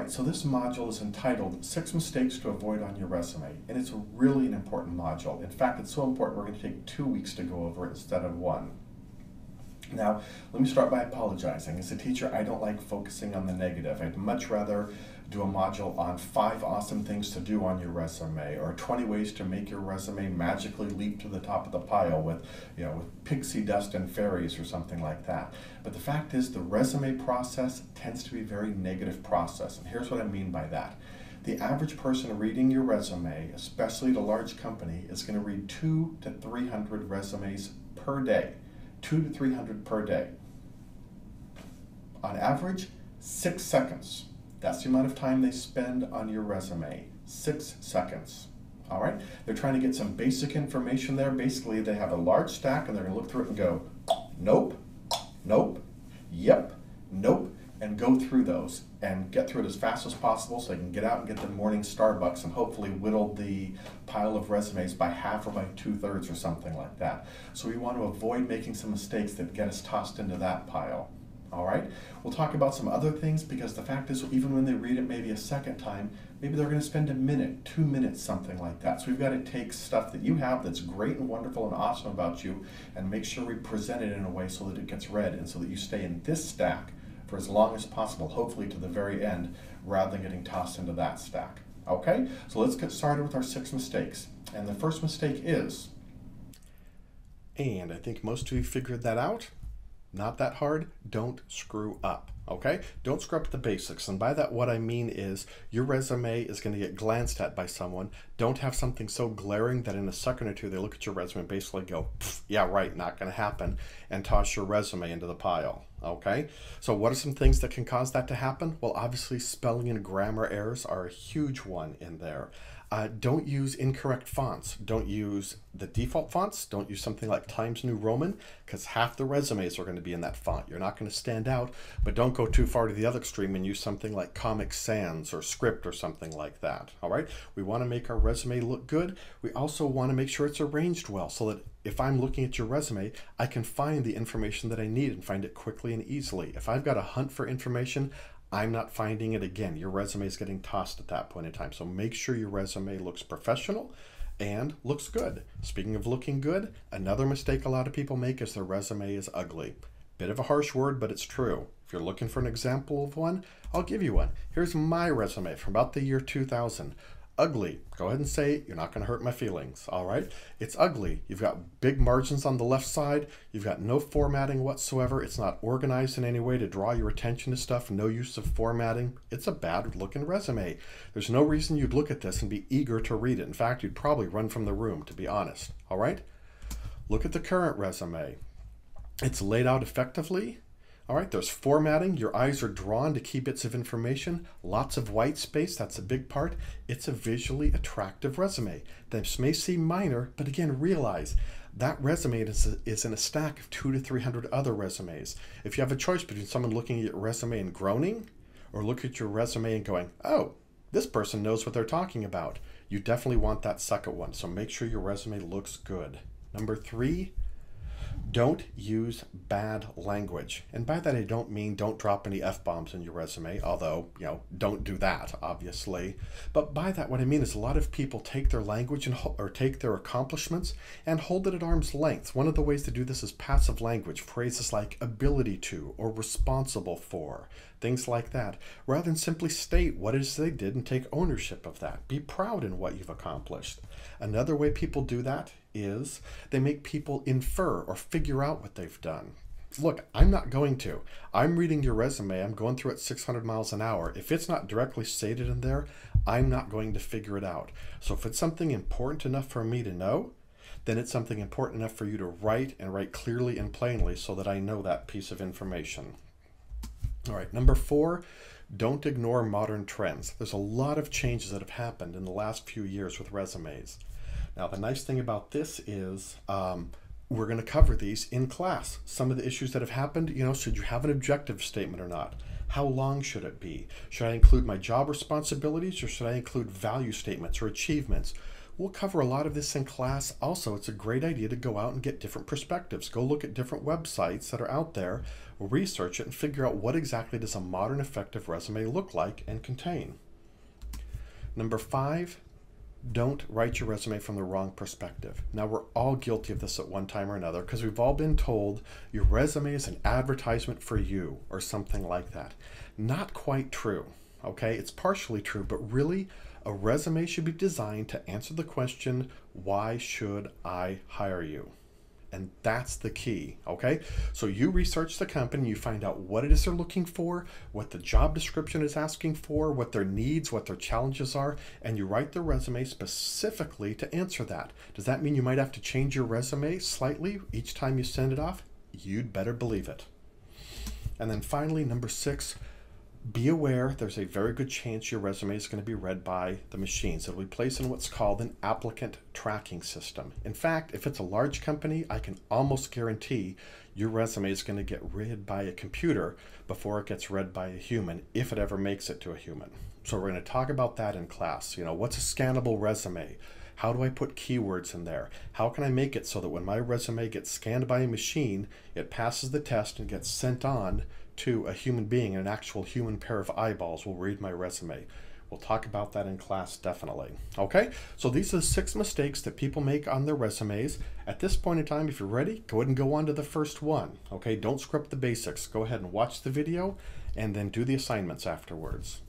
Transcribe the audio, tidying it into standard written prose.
right, so this module is entitled 6 Mistakes to Avoid on Your Resume, and it's really an important module. In fact, it's so important we're going to take 2 weeks to go over it instead of 1. Now, let me start by apologizing. As a teacher, I don't like focusing on the negative. I'd much rather do a module on 5 awesome things to do on your resume, or 20 ways to make your resume magically leap to the top of the pile with, with pixie dust and fairies or something like that. But the fact is, the resume process tends to be a very negative process, and here's what I mean by that. The average person reading your resume, especially at a large company, is going to read 200 to 300 resumes per day. 200 to 300 per day. On average, 6 seconds. That's the amount of time they spend on your resume. 6 seconds. All right? They're trying to get some basic information there. Basically, they have a large stack and they're going to look through it and go, nope, nope, yep, nope, and go through those and get through it as fast as possible so they can get out and get the morning Starbucks and hopefully whittle the pile of resumes by half or by 2/3 or something like that. So we want to avoid making some mistakes that get us tossed into that pile. All right? We'll talk about some other things because the fact is, even when they read it maybe a second time, maybe they're going to spend a minute, 2 minutes, something like that. So we've got to take stuff that you have that's great and wonderful and awesome about you and make sure we present it in a way so that it gets read and so that you stay in this stack for as long as possible, hopefully to the very end, rather than getting tossed into that stack. Okay? So let's get started with our 6 mistakes. And the first mistake is, and I think most of you figured that out, not that hard, don't screw up, okay? Don't screw up the basics. And by that, what I mean is your resume is going to get glanced at by someone. Don't have something so glaring that in a second or two, they look at your resume and basically go, yeah, right, not going to happen, and toss your resume into the pile, okay? So what are some things that can cause that to happen? Well, obviously, spelling and grammar errors are a huge one in there. Don't use incorrect fonts. Don't use the default fonts. Don't use something like Times New Roman because half the resumes are going to be in that font. You're not going to stand out, but don't go too far to the other extreme and use something like Comic Sans or Script or something like that. All right? We want to make our resume look good. We also want to make sure it's arranged well so that if I'm looking at your resume, I can find the information that I need and find it quickly and easily. If I've got to hunt for information, I'm not finding it again. Your resume is getting tossed at that point in time. So make sure your resume looks professional and looks good. Speaking of looking good, another mistake a lot of people make is their resume is ugly. Bit of a harsh word, but it's true. If you're looking for an example of one, I'll give you one. Here's my resume from about the year 2000. Ugly. Go ahead and say it. You're not going to hurt my feelings. All right. It's ugly. You've got big margins on the left side. You've got no formatting whatsoever. It's not organized in any way to draw your attention to stuff. No use of formatting. It's a bad looking resume. There's no reason you'd look at this and be eager to read it. In fact, you'd probably run from the room, to be honest. All right. Look at the current resume. It's laid out effectively. All right, there's formatting. Your eyes are drawn to key bits of information. Lots of white space. That's a big part. It's a visually attractive resume. This may seem minor, but again, realize that resume is in a stack of 200 to 300 other resumes. If you have a choice between someone looking at your resume and groaning or look at your resume and going, oh, this person knows what they're talking about, you definitely want that second one. So make sure your resume looks good. Number 3, don't use bad language. And by that, I don't mean don't drop any F-bombs in your resume, although, don't do that, obviously. But by that, what I mean is a lot of people take their language or take their accomplishments and hold it at arm's length. One of the ways to do this is passive language, phrases like ability to or responsible for, things like that, rather than simply state what it is they did and take ownership of that. Be proud in what you've accomplished. Another way people do that is they make people infer or figure out what they've done. Look, I'm not going to. I'm reading your resume. I'm going through it 600 miles an hour. If it's not directly stated in there, I'm not going to figure it out. So if it's something important enough for me to know, then it's something important enough for you to write and write clearly and plainly so that I know that piece of information. All right, number 4, don't ignore modern trends. There's a lot of changes that have happened in the last few years with resumes. Now, the nice thing about this is we're going to cover these in class. Some of the issues that have happened, should you have an objective statement or not? How long should it be? Should I include my job responsibilities or should I include value statements or achievements? We'll cover a lot of this in class. Also, it's a great idea to go out and get different perspectives. Go look at different websites that are out there, research it, and figure out what exactly does a modern effective resume look like and contain. Number 5, don't write your resume from the wrong perspective. Now, we're all guilty of this at one time or another because we've all been told your resume is an advertisement for you or something like that. Not quite true, okay? It's partially true, but really, a resume should be designed to answer the question, why should I hire you? And that's the key, okay? So you research the company, you find out what it is they're looking for, what the job description is asking for, what their needs, what their challenges are, and you write the resume specifically to answer that. Does that mean you might have to change your resume slightly each time you send it off? You'd better believe it. And then finally, number 6, be aware there's a very good chance your resume is going to be read by the machines. It'll be placed in what's called an applicant tracking system. In fact, if it's a large company, I can almost guarantee your resume is going to get read by a computer before it gets read by a human, if it ever makes it to a human. So we're going to talk about that in class. You know, what's a scannable resume? How do I put keywords in there? How can I make it so that when my resume gets scanned by a machine, it passes the test and gets sent on to a human being, an actual human pair of eyeballs will read my resume. We'll talk about that in class, definitely. Okay, so these are the 6 mistakes that people make on their resumes. At this point in time, if you're ready, go ahead and go on to the first one. Okay, don't screw up the basics. Go ahead and watch the video and then do the assignments afterwards.